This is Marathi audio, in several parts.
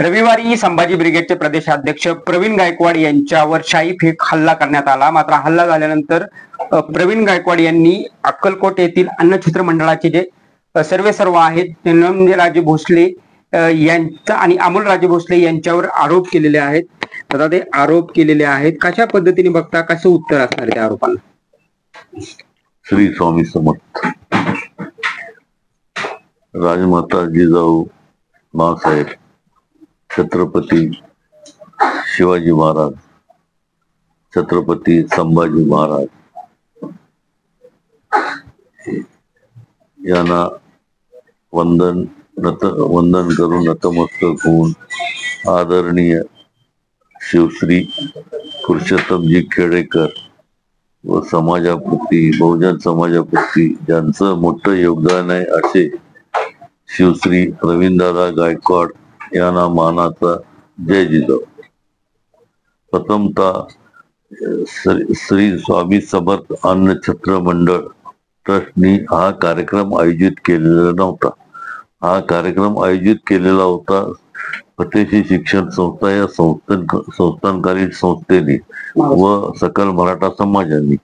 रविवारी संभाजी ब्रिगेडचे प्रदेशाध्यक्ष प्रवीण गायकवाड यांच्यावर शाई फेक हल्ला करण्यात आला. मात्र हल्ला झाल्यानंतर प्रवीण गायकवाड यांनी अक्कलकोट येथील अन्नछत्र मंडळाचे जे सर्व आहेत ते राजे भोसले यांचा आणि अमोल राजे भोसले यांच्यावर आरोप केलेले आहेत. आता ते आरोप केलेले आहेत, कशा पद्धतीने बघता, कसं उत्तर असणार त्या आरोपांना? श्री स्वामी समर्थ. राजमाता जिजाऊ माँसाहेब छत्रपती शिवाजी महाराज, छत्रपती संभाजी महाराज यांना वंदन करून नतमस्तक होऊन आदरणीय शिवश्री पुरुषोत्तमजी खेडेकर व समाजाप्रती, बहुजन समाजाप्रती ज्यांचं मोठं योगदान आहे असे शिवश्री रवींद्रदादा गायकवाड यांना मानाचा जय जिजाऊ. प्रथमतः श्री स्वामी समर्थ अन्नछत्र मंडळ ट्रस्टनी हा कार्यक्रम आयोजित केलेला नव्हता. हा कार्यक्रम आयोजित केलेला होता फतेशी शिक्षण संस्था या संस्थानकारी संस्थेने व सकल मराठा समाजाने.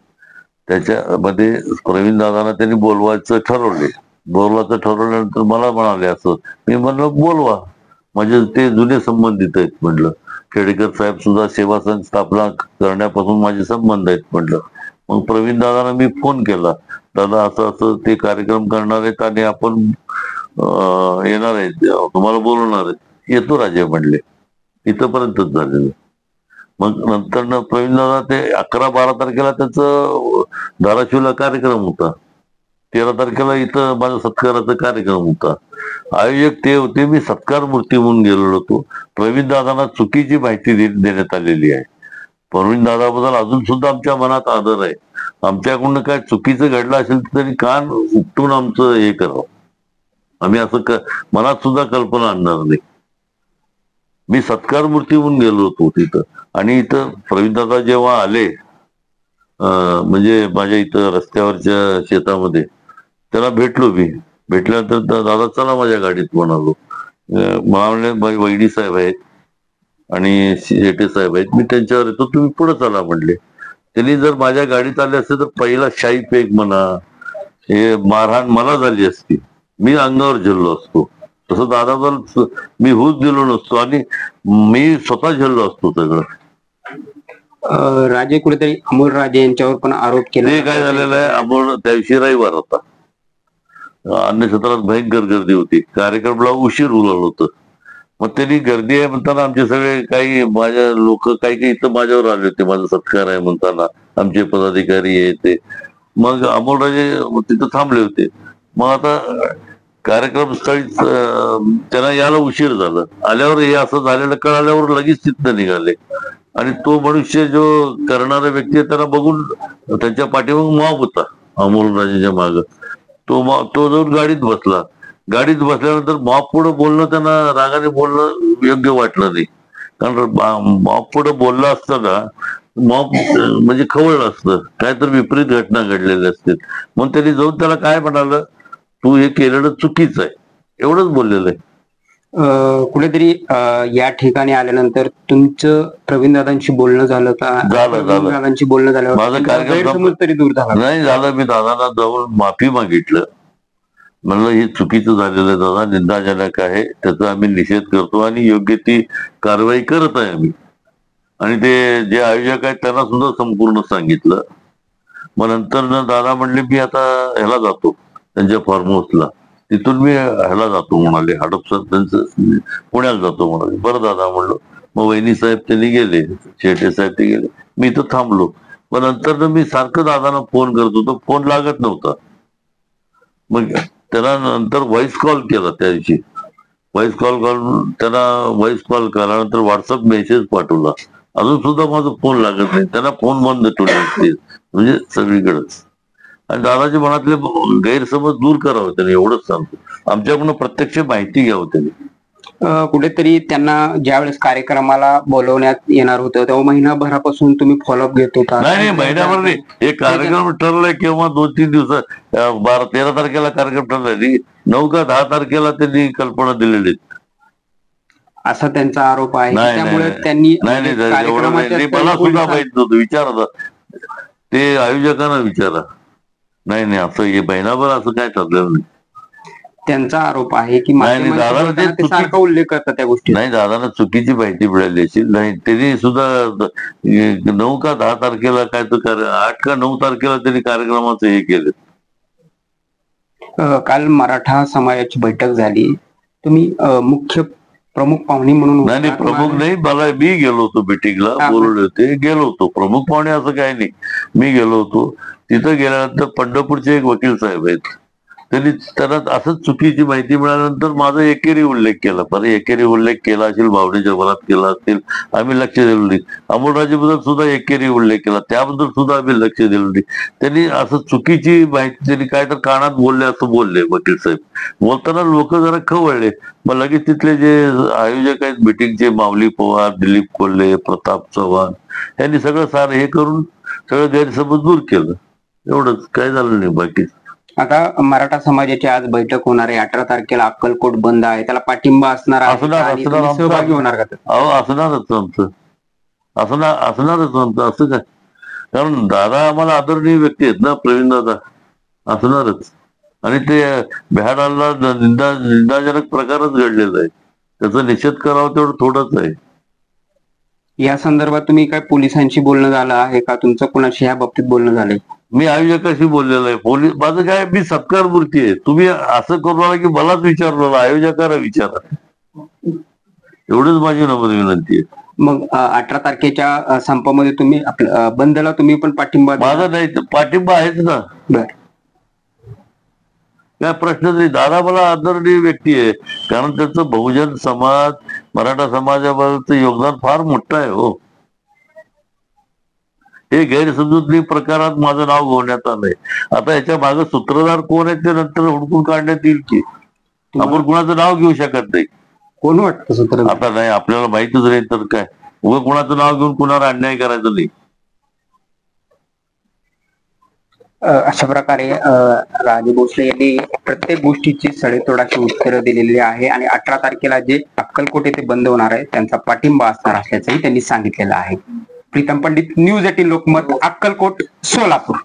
त्याच्यामध्ये प्रवीण दादांना त्यांनी बोलवायचं ठरवल्यानंतर मला म्हणाले असं. मी म्हणलं बोलवा, म्हणजे ते जुने संबंधित आहेत म्हटलं. खेडेकर साहेब सुद्धा सेवा संघ स्थापना करण्यापासून माझे संबंध आहेत म्हटलं. मग प्रवीण दादांना मी फोन केला, दादा असं असं ते कार्यक्रम करणार आहेत आणि आपण येणार आहेत, तुम्हाला बोलवणार आहेत. येतो राजे म्हणले. इथंपर्यंतच झालेलं. मग नंतर प्रवीण दादा ते 11-12 तारखेला त्याचं धाराशिवला कार्यक्रम होता. 13 तारखेला इथं माझा सत्काराचा कार्यक्रम होता. आयोजक ते होते, मी सत्कार मूर्ती म्हणून गेलेलो होतो. प्रवीण दादांना चुकीची माहिती देण्यात आलेली आहे. प्रवीण दादाबद्दल अजून सुद्धा आमच्या मनात आदर आहे. आमच्याकडून काय चुकीचं घडलं असेल तरी कान उपटून आमचं हे करावं. आम्ही असं मनात सुद्धा कल्पना आणणार नाही. मी सत्कार मूर्ती म्हणून गेलो होतो तिथं. आणि इथं प्रवीण दादा जेव्हा आले, म्हणजे माझ्या इथं रस्त्यावरच्या शेतामध्ये त्याला भेटलो. मी भेटल्यानंतर दादा चला माझ्या गाडीत म्हणालो. मला म्हणले वैडी साहेब आहेत आणि शेटे साहेब आहेत, मी त्यांच्यावर येतो, तुम्ही पुढे चला म्हणले. त्यांनी जर माझ्या गाडीत आले असते तर पहिला शाई पेक म्हणा, हे मारहाण मला झाली असती, मी अंगावर झेललो असतो. तसं दादाबद्दल मी हुस दिलो नसतो आणि मी स्वतः झेललो असतो सगळं. राजे कुठेतरी अमोल राजे यांच्यावर पण आरोप केला. ते काय झालेलं आहे, अमोल त्या दिवशी रविवार होता, अन्नछत्रात भयंकर गर्दी होती, कार्यक्रमाला उशीर उलाल होतं. मग त्यांनी गर्दी आहे म्हणताना आमचे सगळे काही माझ्या लोक काही इथं माझ्यावर आले होते, माझा सत्कार आहे म्हणताना आमचे पदाधिकारी आहे ते. मग अमोल राजे तिथं थांबले होते. मग आता कार्यक्रम स्थळी त्यांना यायला उशीर झाला. आल्यावर हे असं झालेलं कळाल्यावर लगेच तिथं निघाले. आणि तो मनुष्य जो करणारा व्यक्ती आहे त्याला बघून त्यांच्या पाठीमाग मॉब होता अमोल राजेच्या माग. तो जाऊन गाडीत बसला. गाडीत बसल्यानंतर मॉब पुढे बोलणं, त्यांना रागाने बोलणं योग्य वाटलं नाही. कारण मॉब पुढे बोलला असताना मॉब म्हणजे खवळलं असतं, काहीतरी विपरीत घटना घडलेल्या असतील. म्हणून त्यांनी जाऊन त्याला काय म्हणालं, तू हे केलेलं चुकीचं आहे, एवढंच बोललेलं आहे. कुठेतरी या ठिकाणी आल्यानंतर तुमचं प्रवीण दादांशी बोलणं झालं का? दादांशी बोलणं झालं, माझा कार्यक्रम तरी दूर झाला नाही झालं. मी दादांना जाऊन माफी मागितलं. म्हणलं हे चुकीचं झालेलं आहे दादा, निंदाजनक आहे, त्याचा आम्ही निषेध करतो आणि योग्य ती कारवाई करत आहे आम्ही. आणि ते जे आयोजक आहेत त्यांना सुद्धा संपूर्ण सांगितलं. मग नंतर दादा म्हणले मी आता ह्याला जातो, त्यांच्या फार्म हाऊसला. तिथून मी ह्याला जातो म्हणाले, हडपसर त्यांचं पुण्याला जातो म्हणाले. बरं दादा म्हणलो. मग वहिनी साहेब त्यांनी गेले, शेटे साहेब ते गेले, मी इथं थांबलो. मग नंतर मी सारखं दादांना फोन करत होतो, फोन लागत नव्हता. मग त्याला नंतर व्हॉइस कॉल केला. त्या दिवशी व्हॉइस कॉल करून त्यांना व्हॉइस कॉल केल्यानंतर व्हॉट्सअप मेसेज पाठवला. अजून सुद्धा माझा फोन लागत नाही. त्यांना फोन बंद ठेवले, म्हणजे सगळीकडेच. आणि दादाच्या मनातले गैरसमज दूर करावं त्यांनी, एवढंच सांगतो. आमच्याकडून प्रत्यक्ष माहिती घ्यावं त्यांनी. कुठेतरी त्यांना ज्यावेळेस कार्यक्रमाला बोलवण्यात येणार होतं तेव्हा महिनाभरापासून तुम्ही फॉलोअप घेत होता? नाही, महिनाभर नाही. हे कार्यक्रम ठरलाय केव्हा 2-3 दिवसात. 13 तारखेला कार्यक्रम ठरलाय, 9 का 10 तारखेला त्यांनी कल्पना दिलेली. असा त्यांचा आरोप आहे की नाही त्यामुळे नाही त्यांनी नाही म्हणजे नाही, एवढं नाही. कार्यक्रमाच्या मला सुद्धा पोलिसां- माहित नव्हतं, विचारा ते आयोजकांना विचारा. नाही नाही, असं हे महिनाभर असं काय ठरलेलं नाही. त्यांचा आरोप आहे की नाही, माध्यमांशी दादा ते बोलताना ते चुकी- सारखा उल्लेख करतात त्या गोष्टी. नाही, दादांना चुकीची माहिती मिळाली असेल. नाही, त्यांनी सुद्धा 9 का 10 तारखेला काय तर 8 का 9 तारखेला त्यांनी कार्यक्रमाचं हे केलं. काल मराठा समाजाची बैठक झाली, तुम्ही मुख्य प्रमुख पाहुणे म्हणून नाही नाही, होता. प्रमुख नाही, मी गेलो होतो मीटिंगला, हा. बोलवले होते, गेलो होतो. प्रमुख पाहुणे असं काही नाही, मी गेलो होतो. तिथं गेल्यानंतर पंढरपूरचे एक वकील साहेब आहेत, त्यांना असंच चुकीची माहिती मिळाल्यानंतर माझा एकेरी उल्लेख केला. बरं, एकेरी उल्लेख केला असेल, भावनेच्या भरात केला असेल, आम्ही लक्ष दिलं नाही. अमोलराजेबद्दल सुद्धा एकेरी उल्लेख केला, त्याबद्दल सुद्धा आम्ही लक्ष दिलं नाही. त्यांनी असं चुकीची माहिती, त्यांनी काय तर कानात बोलले असं बोलले वकील साहेब. बोलताना लोक जरा खवळले. मग लगेच तिथले जे आयोजक आहेत मीटिंगचे, माऊली पवार, दिलीप कोल्हे, प्रताप चव्हाण, यांनी सगळं सार हे करून सगळं गैरसमज दूर केलं. एवढंच, काय झालं नाही बाकी. आता मराठा समाजाची आज बैठक होणार आहे, 18 तारखेला अक्कलकोट बंद आहे, त्याला पाठिंबा असणार आहे का? आणि तुम्ही सहभागी होणार का? अहो, असणारच आमचं, असणारच आमचं. असं काय, कारण दादा आम्हाला आदरणीय व्यक्ती आहेत ना, प्रवीण दादा. असणारच. आणि ते भ्याडाला निंदाजनक प्रकारच घडलेला आहे, त्याचा निषेध करावा तेवढं थोडंच आहे. या संदर्भात तुम्ही काय पोलिसांशी बोलणं झालं आहे का? तुमचं कोणाशी ह्या बाबतीत बोलणं झालंय? मी आयोजकाशी बोललेलो आहे. पोलीस माझं काय, मी सत्कार मूर्ती आहे. तुम्ही असं करू नका की मलाच विचारलं, आयोजकाला विचारा. एवढीच माझी नम्र विनंती आहे. मग 18 तारखेच्या संपामध्ये तुम्ही बंदला तुम्ही पण पाठिंबा द्या? माझा नाही, पाठिंबा आहेच ना, बर, काय प्रश्नच नाही. दादा मला आदरणीय व्यक्ती आहे, कारण त्याचं बहुजन समाज, मराठा समाजाबद्दलचं योगदान फार मोठं आहे. हो, हे गैरसमजुती प्रकारात माझं नाव घोळण्यात आलंय. आता याच्या मागे सूत्रधार कोण आहे ते नंतर हुडकून काढण्यात येईल की. आपण कुणाचं नाव घेऊ शकत नाही. कोण वाटतं सूत्रधार? आता नाही, आपल्याला माहितच नाही तर काय, उभं कुणाचं नाव घेऊन कुणाला अन्याय करायचं नाही. अशा प्रकारे राजे भोसले यांनी प्रत्येक गोष्टीची सडेतोडाची उत्तरं दिलेली आहे आणि 18 तारखेला जे अक्कलकोट येथे बंद होणार आहे त्यांचा पाठिंबा असणार असल्याचंही त्यांनी सांगितलेलं आहे. प्रीतम पंडित, न्यूज 18 लोकमत, अक्कलकोट, सोलापूर.